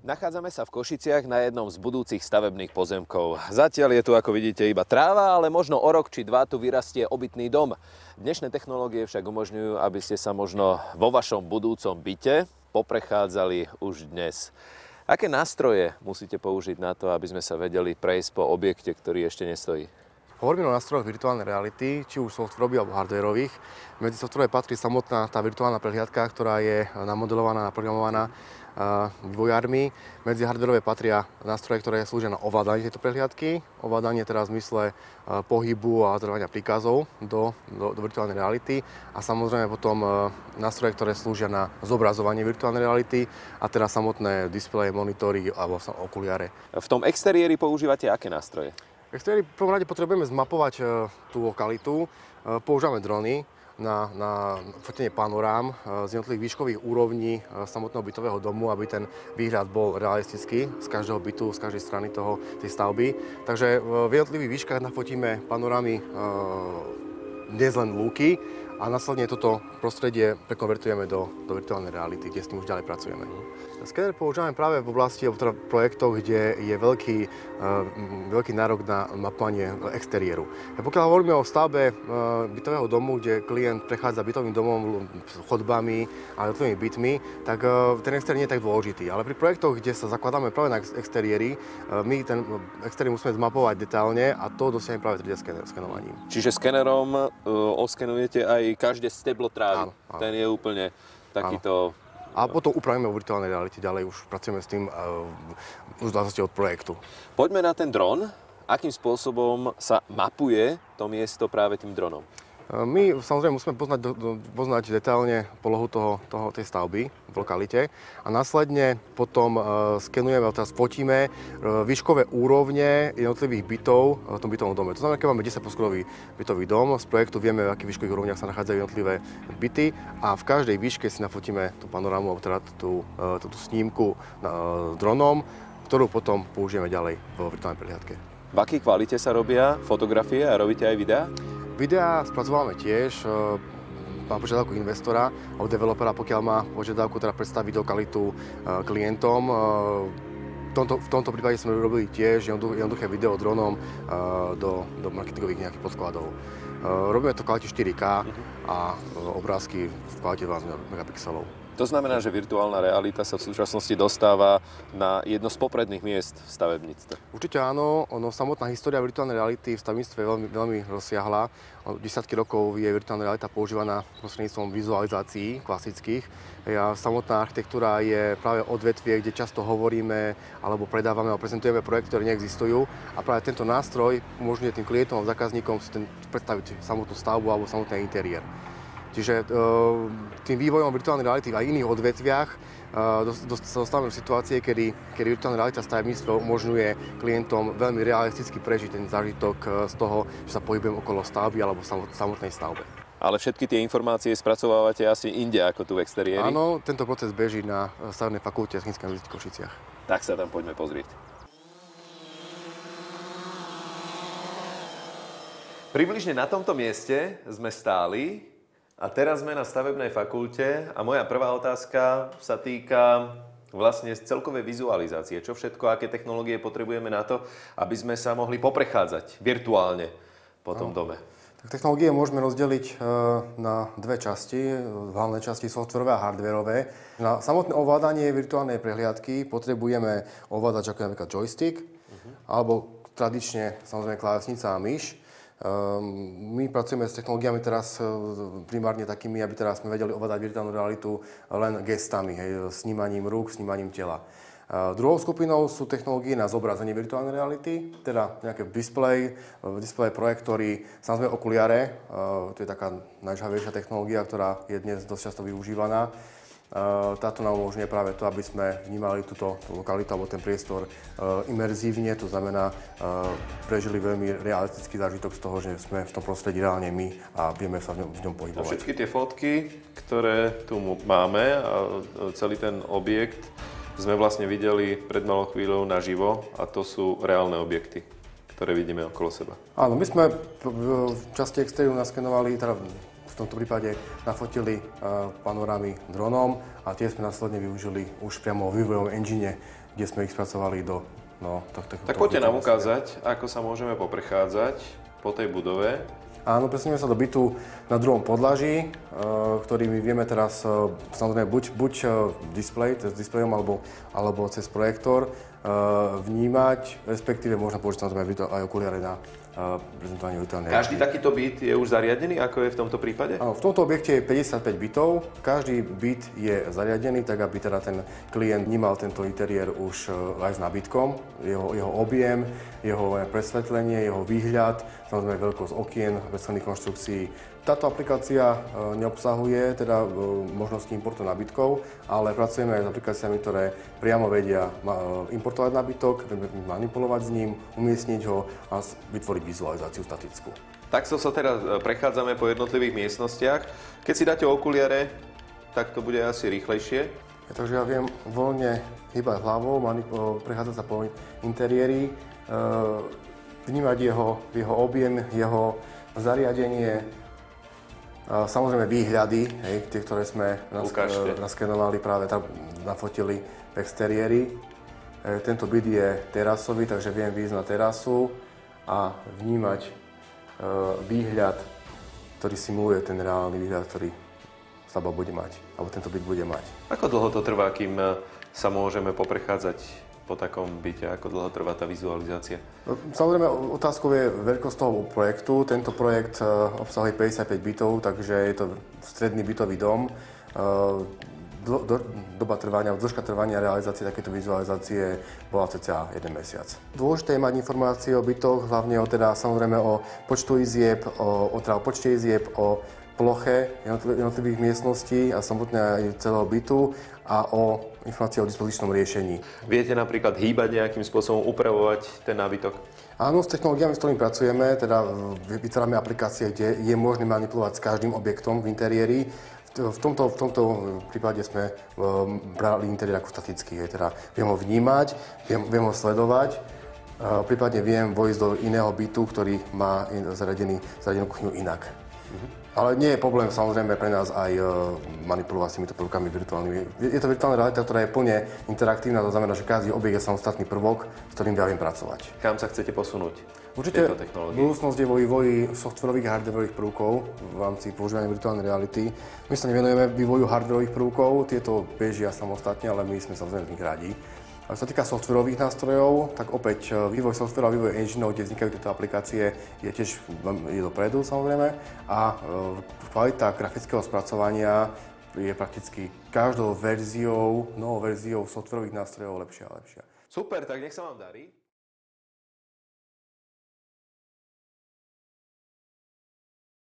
Nachádzame sa v Košiciach na jednom z budúcich stavebných pozemkov. Zatiaľ je tu, ako vidíte, iba tráva, ale možno o rok či dva tu vyrastie obytný dom. Dnešné technológie však umožňujú, aby ste sa možno vo vašom budúcom byte poprechádzali už dnes. Aké nástroje musíte použiť na to, aby sme sa vedeli prejsť po objekte, ktorý ešte nestojí? Hovoríme o nástrojoch virtuálnej reality, či už softwarových alebo hardwarových. Medzi softwarové patrí samotná tá virtuálna prehliadka, ktorá je namodelovaná, naprogramovaná vývojármi. Medzi hardwareové patria nástroje, ktoré slúžia na ovládanie tejto prehliadky. Ovládanie teda v zmysle pohybu a odzorávania príkazov do virtuálnej reality. A samozrejme potom nástroje, ktoré slúžia na zobrazovanie virtuálnej reality a teda samotné displeje, monitory alebo okuliare. V tom exteriéri používate aké nástroje? V exteriéri v prvom rade potrebujeme zmapovať tú lokalitu. Používame drony na fotenie panorám z jednotlivých výškových úrovní samotného bytového domu, aby ten výhľad bol realistický z každého bytu, z každej strany tej stavby. Takže v jednotlivých výškach nafotíme panorámy dnes len lúky a následne toto prostredie prekonvertujeme do virtuálnej reality, kde s tým už ďalej pracujeme. Skener používame práve v oblasti, alebo teda projektoch, kde je veľký nárok na mapovanie exteriéru. A pokiaľ hovoríme o stavbe bytového domu, kde klient prechádza bytovým domom, chodbami a jednotlivými bytmi, tak ten exteriér nie je tak dôležitý. Ale pri projektoch, kde sa zakladáme práve na exteriéri, my ten exteriér musíme zmapovať detailne a to dosiahneme práve 3D skenovaním. Čiže skenerom oskenujete aj každé steblo trávy. Áno. Ten je úplne takýto... A potom upravíme vo virtuálnej realite ďalej, už pracujeme s tým už v závislosti od projektu. Poďme na ten dron. Akým spôsobom sa mapuje to miesto práve tým dronom? My samozrejme musíme poznať detailne polohu tej stavby v lokalite a následne potom skenujeme, teraz fotíme výškové úrovne jednotlivých bytov v tom bytovom dome. To znamená, keď máme 10-poschodový bytový dom, z projektu vieme, v akých výškových úrovniach sa nachádzajú jednotlivé byty a v každej výške si nafotíme tú panorámu, alebo teda tú snímku dronom, ktorú potom použijeme ďalej vo virtuálnej prehliadke. V akej kvalite sa robia fotografie a robíte aj videá? Videá spracovávame tiež, má požiadavku investora alebo developera, pokiaľ má požiadavku teda predstaviť lokalitu klientom. V tomto prípade sme robili tiež jednoduché video dronom do marketingových nejakých podkladov. Robíme to v kvalite 4K a obrázky v kvalite 12 megapixelov. To znamená, že virtuálna realita sa v súčasnosti dostáva na jedno z popredných miest v stavebníctve. Určite áno, samotná história virtuálnej reality v stavebníctve je veľmi rozsiahla. Od 10 rokov je virtuálna realita používaná prostredníctvom vizualizácií klasických. Samotná architektúra je práve odvetvie, kde často hovoríme alebo predávame alebo prezentujeme projekty, ktoré neexistujú. A práve tento nástroj umožňuje tým klientom a zákazníkom si predstaviť samotnú stavbu alebo samotný interiér. Čiže tým vývojom virtuálnej reality v aj iných odvetviach sa dostávame v situácie, kedy virtuálna realita v stavebníctve umožňuje klientom veľmi realisticky prežiť ten zážitok z toho, že sa pohybujem okolo stavby alebo samotnej stavbe. Ale všetky tie informácie spracovávate asi inde ako tu v exteriéri? Áno, tento proces beží na stavebnej fakulte Technickej univerzity v Košiciach. Tak sa tam poďme pozrieť. Približne na tomto mieste sme stáli. A teraz sme na stavebnej fakulte a moja prvá otázka sa týka vlastne celkovej vizualizácie. Čo všetko, aké technológie potrebujeme na to, aby sme sa mohli poprechádzať virtuálne po tom dome? Tak technológie môžeme rozdeliť na dve časti, hlavné časti softwarové a hardwarové. Na samotné ovládanie virtuálnej prehliadky potrebujeme ovládač ako napríklad joystick, alebo tradične samozrejme klávesnica a myš. My pracujeme s technológiami teraz primárne takými, aby teraz sme vedeli ovládať virtuálnu realitu len gestami, snímaním rúk, snímaním tela. Druhou skupinou sú technológie na zobrazenie virtuálnej reality, teda nejaké displej, projektory, samozrejme okuliare, to je taká najžhavejšia technológia, ktorá je dnes dosť často využívaná. Táto nám umožňuje práve to, aby sme vnímali túto lokalitu alebo ten priestor imerzívne, to znamená prežili veľmi realistický zážitok z toho, že sme v tom prostredí reálne my a vieme sa v ňom pohybovať. A všetky tie fotky, ktoré tu máme a celý ten objekt sme vlastne videli pred malou chvíľou naživo a to sú reálne objekty, ktoré vidíme okolo seba. Áno, my sme v časti exteriéru naskenovali, teda v v tomto prípade nafotili panorámy dronom a tie sme následne využili už priamo vo vývojovom engine, kde sme ich spracovali do Tak poďte nám ukázať, ako sa môžeme poprechádzať po tej budove. Áno, presunieme sa do bytu na druhom podlaží, ktorý my vieme teraz samozrejme buď displej, cez displejom alebo cez projektor vnímať, respektíve možno použiť samozrejme aj okuliare na prezentovanie virtuálnej reality. Každý takýto byt je už zariadený, ako je v tomto prípade? Áno, v tomto objekte je 55 bytov. Každý byt je zariadený tak, aby teda ten klient vnímal tento interiér už aj s nábytkom, jeho objem, jeho presvetlenie, jeho výhľad, samozrejme veľkosť okien, bezcenných konštrukcií. Táto aplikácia neobsahuje teda možnosti importu nábytkov, ale pracujeme aj s aplikáciami, ktoré priamo vedia importovať nábytok, manipulovať s ním, umiestniť ho a vytvoriť vizualizáciu statickú. Takto sa teraz prechádzame po jednotlivých miestnostiach. Keď si dáte okuliare, tak to bude asi rýchlejšie. Takže ja viem voľne hýbať hlavou, prechádzať sa po interiéri, vnímať jeho objem, jeho zariadenie, samozrejme výhľady, tie, ktoré sme naskenovali, práve tam nafotili v exteriéri. Tento byt je terasový, takže viem výjsť na terasu a vnímať výhľad, ktorý simuluje ten reálny výhľad, ktorý stavba bude mať, alebo tento byt bude mať. Ako dlho to trvá, kým sa môžeme poprechádzať po takom byte? Ako dlho trvá tá vizualizácia? Samozrejme, otázkou je veľkosť toho projektu. Tento projekt obsahuje 55 bytov, takže je to stredný bytový dom. Dĺžka trvania realizácie takéto vizualizácie bola cca 1 mesiac. Dôležité je mať informácie o bytoch, hlavne samozrejme o počtu izieb, o počte izieb, o ploche jednotlivých miestností a samotné aj celého bytu a o informácie o dispozičnom riešení. Viete napríklad hýbať nejakým spôsobom, upravovať ten nábytok? Áno, s technológiami, s ktorými pracujeme, teda vytvárame aplikácie, kde je možné manipulovať s každým objektom v interiéri. V tomto prípade sme brali interiér ako statický, teda viem ho vnímať, viem ho sledovať, prípadne viem vojsť do iného bytu, ktorý má zariadenú kuchyňu inak. Ale nie je problém samozrejme pre nás aj manipulovať s týmito prvkami virtuálnymi. Je to virtuálna realita, ktorá je plne interaktívna, to znamená, že každý objekt je samostatný prvok, s ktorým ja viem pracovať. Kam sa chcete posunúť? Určite budúcnosť je vo vývoji softwarových a hardwarových prvkov v rámci používania virtuálnej reality. My sa nevenujeme vývoju hardwarových prvkov, tieto bežia samostatne, ale my sme samozrejme z nich radi. A čo sa týka softwarových nástrojov, tak opäť vývoj software a vývoj engineov, kde vznikajú tieto aplikácie, je tiež dopredu samozrejme. A kvalita grafického spracovania je prakticky každou novou verziou softwarových nástrojov lepšia a lepšia. Super, tak nech sa vám darí.